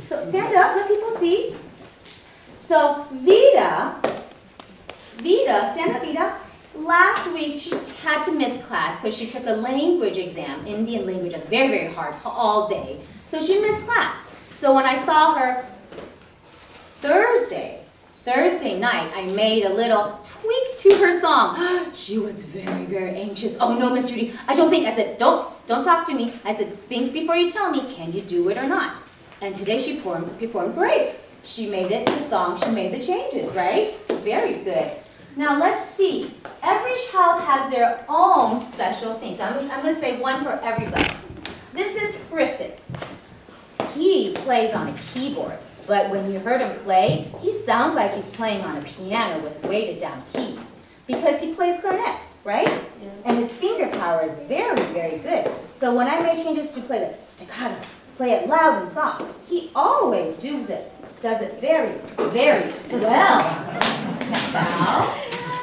So stand up, let people see. So Vida, stand up, Vida. Last week she had to miss class because she took a language exam, Indian language, and very, very hard all day. So she missed class. So when I saw her Thursday night, I made a little tweak to her song. She was very, very anxious. Oh no, Miss Judy, I don't think. I said, don't talk to me. I said, think before you tell me, can you do it or not? And today she performed great. She made it the song, she made the changes, right? Very good. Now let's see. Every child has their own special things. I'm going to say one for everybody. This is Hrithik. He plays on a keyboard. But when you heard him play, he sounds like he's playing on a piano with weighted down keys because he plays clarinet, right? Yeah. And his finger power is very, very good. So when I make changes to play the staccato, play it loud and soft, he always does it very, very well. Now,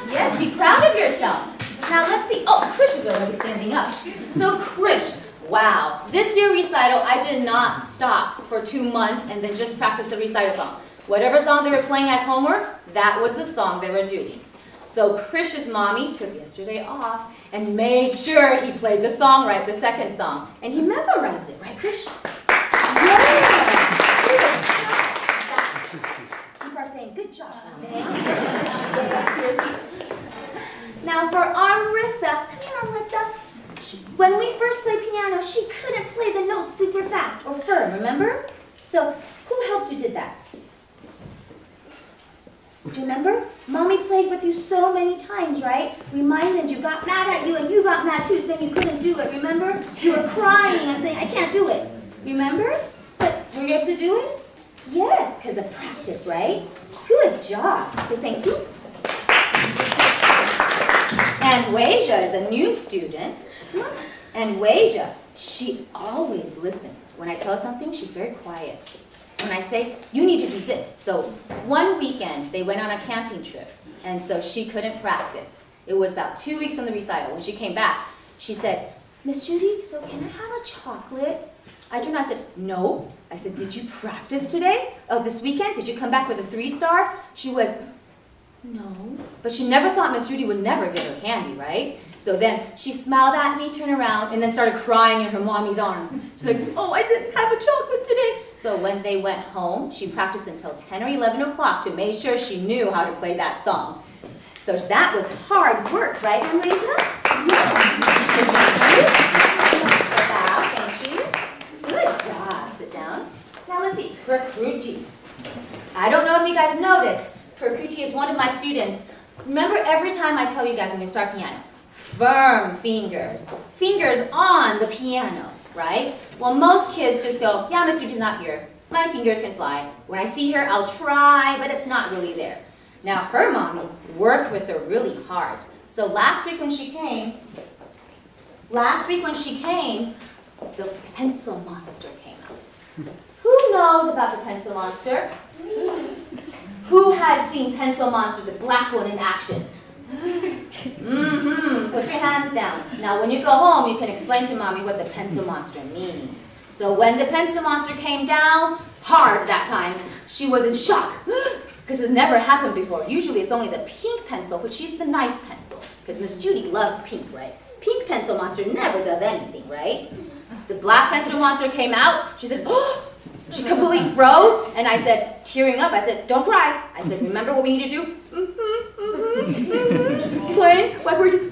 yes, be proud of yourself. Now let's see. Oh, Krish is already standing up. So Krish, wow, this year recital, I did not stop for 2 months and then just practice the recital song. Whatever song they were playing as homework, that was the song they were doing. So Krish's mommy took yesterday off and made sure he played the song right, the second song. And he memorized it, right, Krish? Yes! People are saying, good job, Now for Amrita, come here, Amrita. When we first played piano, she couldn't play the notes super fast or firm, remember? So, who helped you did that? Do you remember? Mommy played with you so many times, right? Reminded you, got mad at you, and you got mad too, saying you couldn't do it, remember? You were crying and saying, I can't do it. Remember? But were you able to do it? Yes, because of practice, right? Good job. Say thank you. And Weija is a new student. And Weija, she always listens. When I tell her something, she's very quiet. When I say, you need to do this. So one weekend, they went on a camping trip, and so she couldn't practice. It was about 2 weeks from the recital. When she came back, she said, Miss Judy, so can I have a chocolate? I turned around, I said, no. I said, did you practice today? Oh, this weekend? Did you come back with a 3-star? She was, no. But she never thought Miss Judy would never give her candy, right? So then she smiled at me, turned around, and then started crying in her mommy's arm. She's like, oh, I didn't have a chocolate today. So when they went home, she practiced until 10 or 11 o'clock to make sure she knew how to play that song. So that was hard work, right, Malaysia? Thank you. Good job. Sit down. Now let's see, Prakruti. I don't know if you guys noticed, Prakruti is one of my students. Remember every time I tell you guys when we start piano, firm fingers. Fingers on the piano, right? Well, most kids just go, yeah, Miss Judy's not here. My fingers can fly. When I see her, I'll try, but it's not really there. Now, her mommy worked with her really hard. So last week when she came, the pencil monster came out. Who knows about the pencil monster? Who has seen Pencil Monster, the black one, in action? Put your hands down. Now, when you go home, you can explain to Mommy what the Pencil Monster means. So when the Pencil Monster came down, hard that time, she was in shock. Because it never happened before. Usually it's only the pink pencil, which is the nice pencil. Because Miss Judy loves pink, right? Pink Pencil Monster never does anything, right? The black Pencil Monster came out. She said, oh! She completely froze, and I said, tearing up, I said, don't cry. I said, remember what we need to do? Play, what we're doing.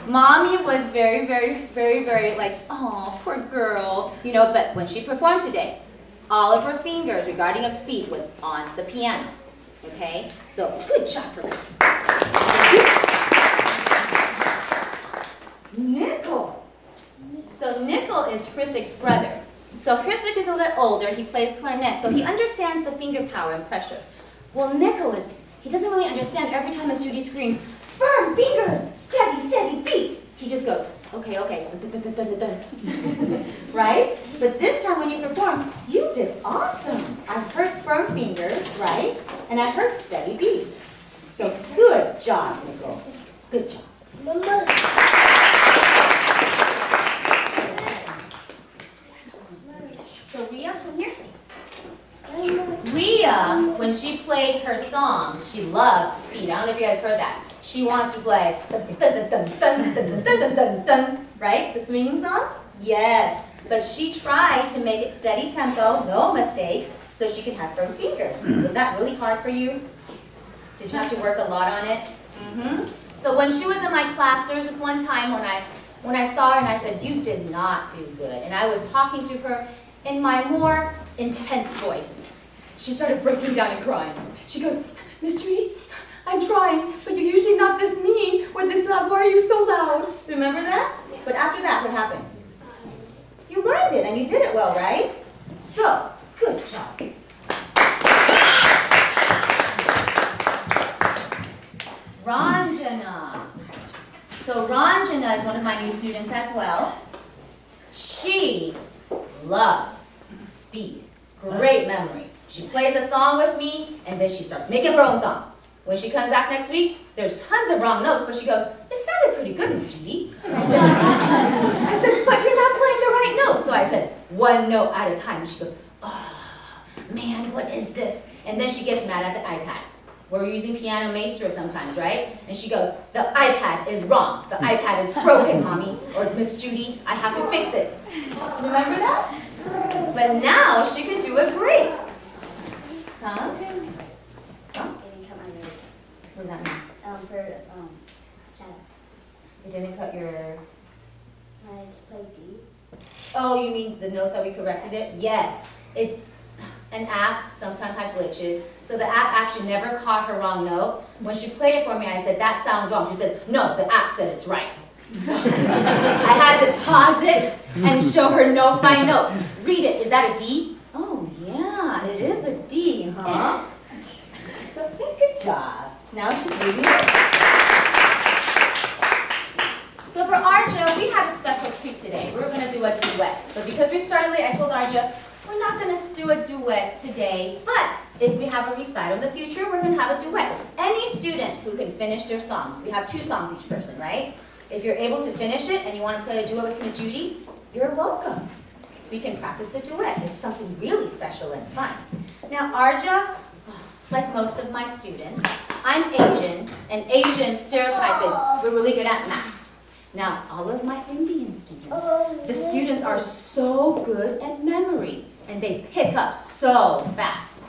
Mommy was very, very, very, very like, oh, poor girl. You know, but when she performed today, all of her fingers, regarding of speed, was on the piano. Okay? So, good job for that. Nickel. So Nickel is Hrithik's brother. So Hrithik is a little bit older, he plays clarinet, so he understands the finger power and pressure. Well, Nickel he doesn't really understand every time Miss Judy screams, firm fingers, steady, steady beats. He just goes, okay, okay, right? But this time when you perform, you did awesome. I've heard firm fingers, right? And I've heard steady beats. So good job, Nickel. Good job. So Ria, come here. Veda, when she played her song, she loves speed. I don't know if you guys heard that. She wants to play dun, dun, dun, dun, dun, dun, dun, dun, dun, dun, right? The swinging song? Yes. But she tried to make it steady tempo, no mistakes, so she could have firm fingers. Was that really hard for you? Did you have to work a lot on it? So when she was in my class, there was this one time when I saw her and I said, you did not do good. And I was talking to her in my more intense voice. She started breaking down and crying. She goes, Miss Judy, I'm trying, but you're usually not this mean or this loud. Why are you so loud? Remember that? But after that, what happened? You learned it and you did it well, right? So, good job. Ranjana. So Ranjana is one of my new students as well. She loves speed. Great memory. She plays a song with me and then she starts making her own song. When she comes back next week, there's tons of wrong notes, but she goes, it sounded pretty good, Miss Judy. I said, but you're not playing the right note. So I said, one note at a time. She goes, oh, man, what is this? And then she gets mad at the iPad. We're using Piano Maestro sometimes, right? And she goes, the iPad is wrong. The iPad is broken, Mommy. Or Miss Judy, I have to fix it. Remember that? But now she can do it great. Huh? What does that mean? Shadow. It didn't cut your... I play D. Oh, you mean the notes that we corrected it? Yes. It's an app sometimes had glitches. So the app actually never caught her wrong note. When she played it for me, I said, that sounds wrong. She says, no, the app said it's right. So I had to pause it and show her note by note. Read it. Is that a D? Oh, yeah, it is a D, huh? So good job. Now she's reading it. So for Arja, we had a special treat today. We were going to do a duet. But because we started late, I told Arja, we're not going to do a duet today, but if we have a recital in the future, we're going to have a duet. Any student who can finish their songs, we have 2 songs each person, right? If you're able to finish it and you want to play a duet with me, Judy, you're welcome. We can practice a duet. It's something really special and fun. Now, Arja, like most of my students, I'm Asian, and Asian stereotype is we're really good at math. Now, all of my Indian students, the students are so good at memory, and they pick up so fast.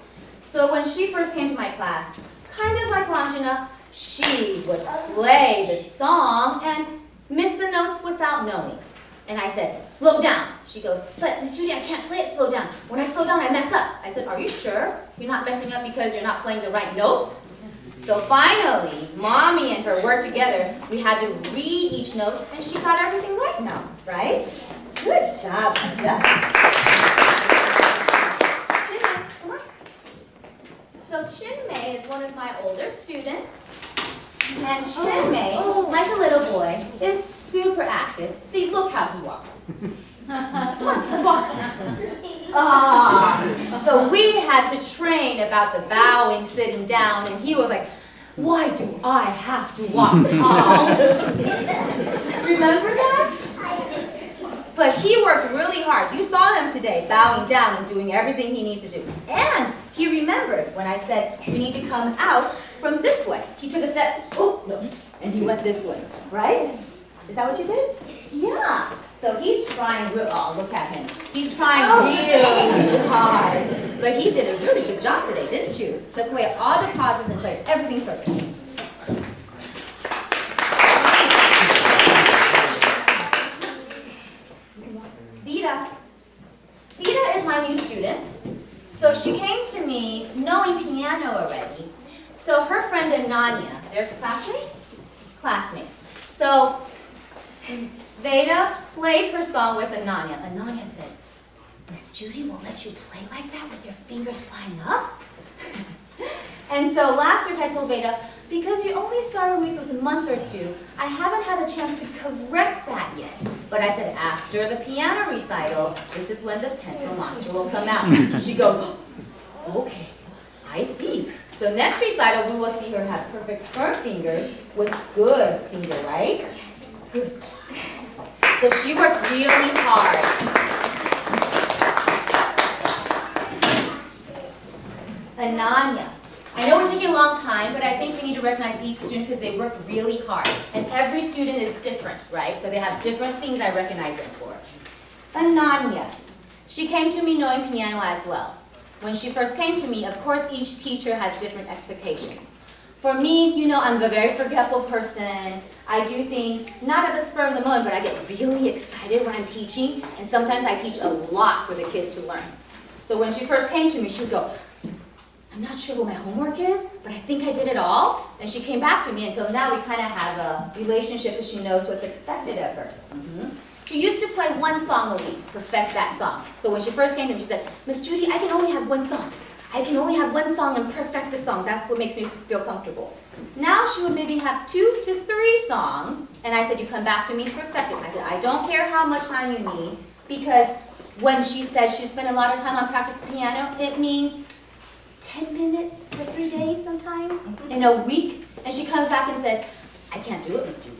So when she first came to my class, kind of like Ranjana, she would play the song and miss the notes without knowing. And I said, slow down. She goes, but Miss Judy, I can't play it slow down. When I slow down, I mess up. I said, are you sure you're not messing up because you're not playing the right notes? So finally, Mommy and her worked together. We had to read each note, and she got everything right now, right? Good job, Arja. Chinmay, come on. So Chinmay is one of my older students. And Chinmay, like a little boy, is super active. See, look how he walks. Come on, let's walk. So we had to train about the bowing, sitting down, and he was like, why do I have to walk tall? Remember that? But he worked really hard. You saw him today, bowing down and doing everything he needs to do. And he remembered when I said, we need to come out from this way. He took a step, oh, no, and he went this way, right? Is that what you did? Yeah. So he's trying, oh, look at him. He's trying really hard. But he did a really good job today, didn't you? Took away all the pauses and played everything perfect. So. Vida. Vida is my new student. So she came to me knowing piano already. So her friend Ananya, they're classmates? Classmates. So Veda played her song with Ananya. Ananya said, Miss Judy will let you play like that with your fingers flying up? And so last week I told Veda, because you only started with a month or 2, I haven't had a chance to correct that yet. But I said, after the piano recital, this is when the pencil monster will come out. She goes, okay, I see. So next recital, we will see her have perfect firm fingers with good finger, right? Yes. Good job. So she worked really hard. Ananya. I know we're taking a long time, but I think we need to recognize each student because they worked really hard. And every student is different, right? So they have different things I recognize them for. Ananya. She came to me knowing piano as well. When she first came to me, of course, each teacher has different expectations. For me, you know, I'm a very forgetful person. I do things not at the spur of the moment, but I get really excited when I'm teaching, and sometimes I teach a lot for the kids to learn. So when she first came to me, she would go, I'm not sure what my homework is, but I think I did it all. And she came back to me until now we kind of have a relationship because she knows what's expected of her. She used to play one song a week, perfect that song. So when she first came to me, she said, Miss Judy, I can only have one song. I can only have one song and perfect the song. That's what makes me feel comfortable. Now she would maybe have 2 to 3 songs, and I said, you come back to me, perfect it. I said, I don't care how much time you need, because when she says she spent a lot of time on practice piano, it means 10 minutes for 3 days sometimes, in a week. And she comes back and said, I can't do it, Miss Judy.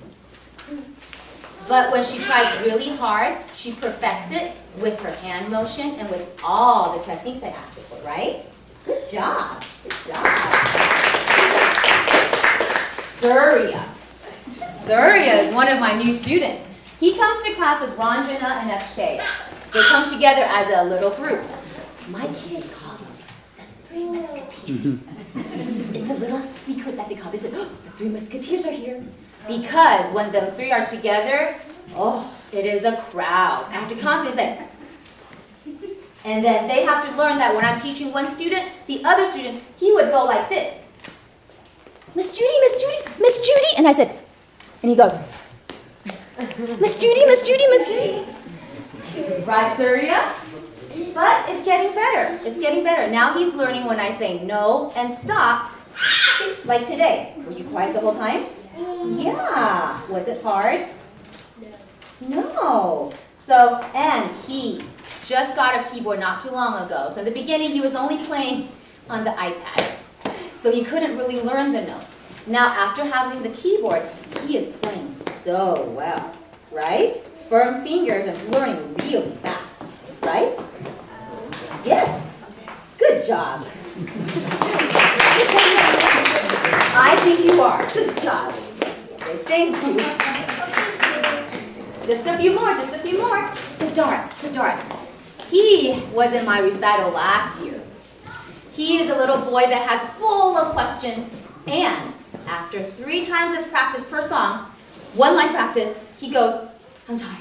But when she tries really hard, she perfects it with her hand motion and with all the techniques I asked her for, right? Good job. Good job. Surya. Surya is one of my new students. He comes to class with Ranjana and Akshay. They come together as a little group. My kids call them the 3 Musketeers. It's a little secret that they call. They said, oh, the 3 Musketeers are here. Because when the 3 are together, oh, it is a crowd. I have to constantly say, and then they have to learn that when I'm teaching one student, the other student, he would go like this. Miss Judy, Miss Judy, Miss Judy. And I said, and he goes, Miss Judy, Miss Judy, Miss Judy. Right, Surya? But it's getting better. It's getting better. Now he's learning when I say no and stop, like today. Were you quiet the whole time? Yeah. Was it hard? No. So, and he just got a keyboard not too long ago. So in the beginning, he was only playing on the iPad. So he couldn't really learn the notes. Now, after having the keyboard, he is playing so well, right? Firm fingers and learning really fast, right? Yes. Good job. I think you are. Good job. Thank you. Just a few more, just a few more. Siddharth. He was in my recital last year. He is a little boy that has full of questions, and after 3 times of practice per song, 1 line practice, he goes, I'm tired.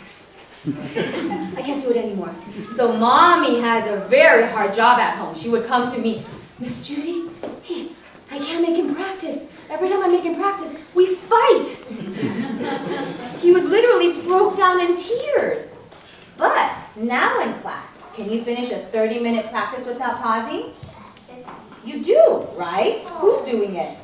I can't do it anymore. So mommy has a very hard job at home. She would come to me, Miss Judy, I can't make him practice. Every time I make him practice, we fight. He would literally broke down in tears. But now in class, can you finish a 30-minute practice without pausing? You do, right? Who's doing it?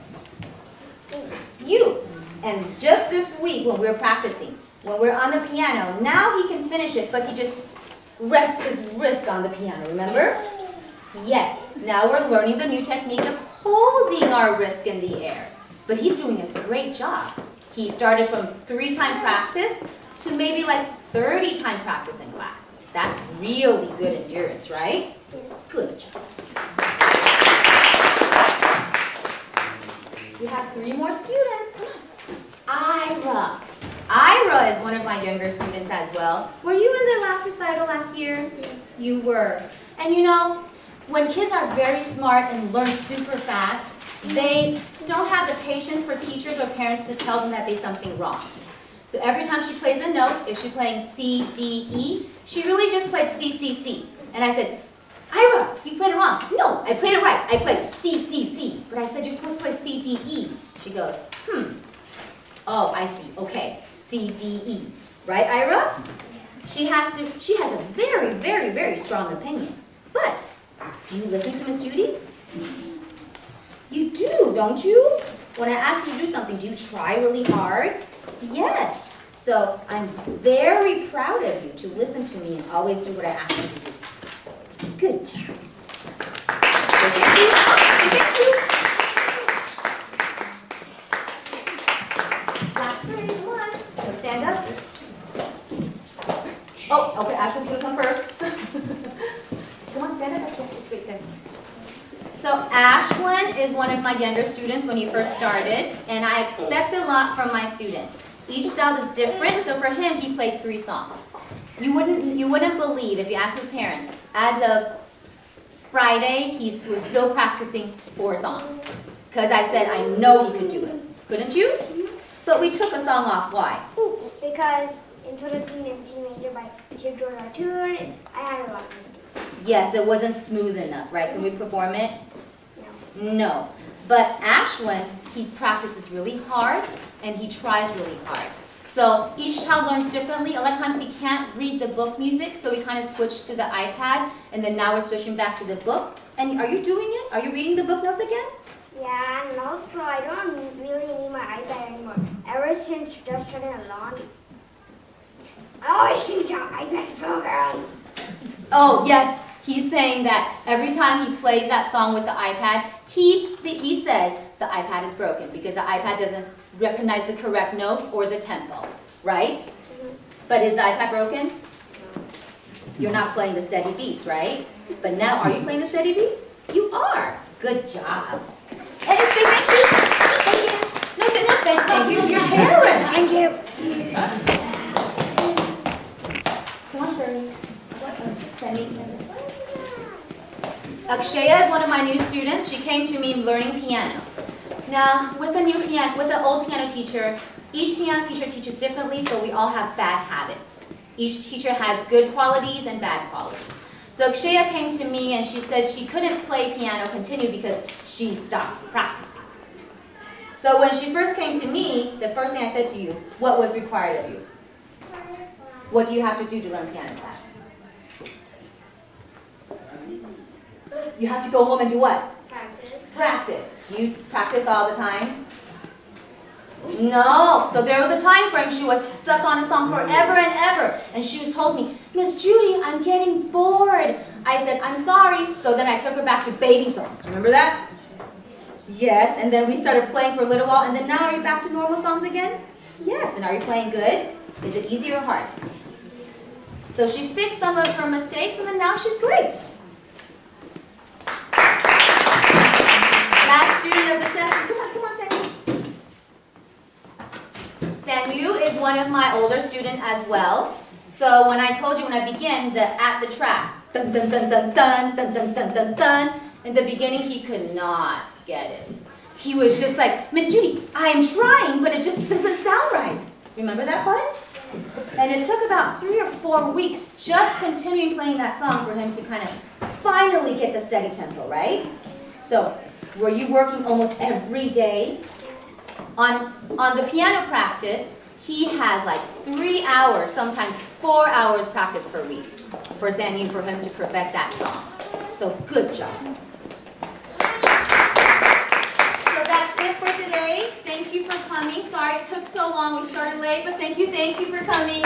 You. And just this week when we're practicing, when we're on the piano, now he can finish it, but he just rests his wrist on the piano, remember? Yes, now we're learning the new technique of holding our wrist in the air. But he's doing a great job. He started from 3-time practice to maybe like 30-time practice in class. That's really good endurance, right? Good job. We have 3 more students. Come on. Ira is one of my younger students as well. Were you in the last recital last year? Yeah. You were. And you know, when kids are very smart and learn super fast, they don't have the patience for teachers or parents to tell them that there's something wrong. So every time she plays a note, if she's playing C, D, E, she really just played C, C, C. And I said, Ira, you played it wrong. No, I played it right. I played C, C, C. But I said, you're supposed to play C, D, E. She goes, Oh, I see. Okay. C, D, E. Right, Ira? She has a very, very, very strong opinion. But do you listen to Miss Judy? You do, don't you? When I ask you to do something, do you try really hard? Yes. So I'm very proud of you to listen to me and always do what I ask you to do. Good job. Thank you. Last 3, come on. So stand up. Oh, okay, Ashwin's gonna come first. Come on, stand up. Just wait there. So Ashwin is one of my younger students when he first started, and I expect a lot from my students. Each style is different, so for him, he played 3 songs. You wouldn't believe if you ask his parents, as of Friday, he was still practicing 4 songs. Because I said, I know he could do it. Couldn't you? But we took a song off. Why? Because in Total Teen and C major by Theodore Latour, I had a lot of mistakes. Yes, it wasn't smooth enough, right? Can we perform it? No. No. But Ashwin, he practices really hard and he tries really hard. So each child learns differently. A lot of times he can't read the book music, so we kind of switched to the iPad, and then now we're switching back to the book. And are you doing it? Are you reading the book notes again? Yeah, and also I don't really need my iPad anymore. Ever since just turning along, I always think the iPad's broken. Oh, yes. He's saying that every time he plays that song with the iPad, he says the iPad is broken because the iPad doesn't recognize the correct notes or the tempo, right? But is the iPad broken? You're not playing the steady beats, right? But now, are you playing the steady beats? You are. Good job. And say thank you. Thank you. No, thank you to your parents. Thank you. Come on, Sari. Akshaya is one of my new students. She came to me learning piano. Now, with the old piano teacher, each piano teacher teaches differently, so we all have bad habits. Each teacher has good qualities and bad qualities. So Akshaya came to me and she said she couldn't play piano continue because she stopped practicing. So when she first came to me, the first thing I said to you, what was required of you? What do you have to do to learn piano class? You have to go home and do what? Practice. Practice. Do you practice all the time? No. So there was a time frame she was stuck on a song forever and ever. And she was told me, Miss Judy, I'm getting bored. I said, I'm sorry. So then I took her back to baby songs. Remember that? Yes. And then we started playing for a little while. And then now are you back to normal songs again? Yes. And are you playing good? Is it easy or hard? So she fixed some of her mistakes and then now she's great. Last student of the session. Come on, Sanyu. Sanyu is one of my older students as well. So when I told you when I began at the track, dun dun dun dun dun dun dun dun dun dun, in the beginning he could not get it. He was just like, Miss Judy, I am trying, but it just doesn't sound right. Remember that part? And it took about 3 or 4 weeks just continuing playing that song for him to kind of finally get the steady tempo, right? So, were you working almost every day? On the piano practice, he has like 3 hours, sometimes 4 hours practice per week for Sanyu for him to perfect that song. So, good job. So that's it for today. Thank you for coming. Sorry it took so long. We started late, but thank you for coming.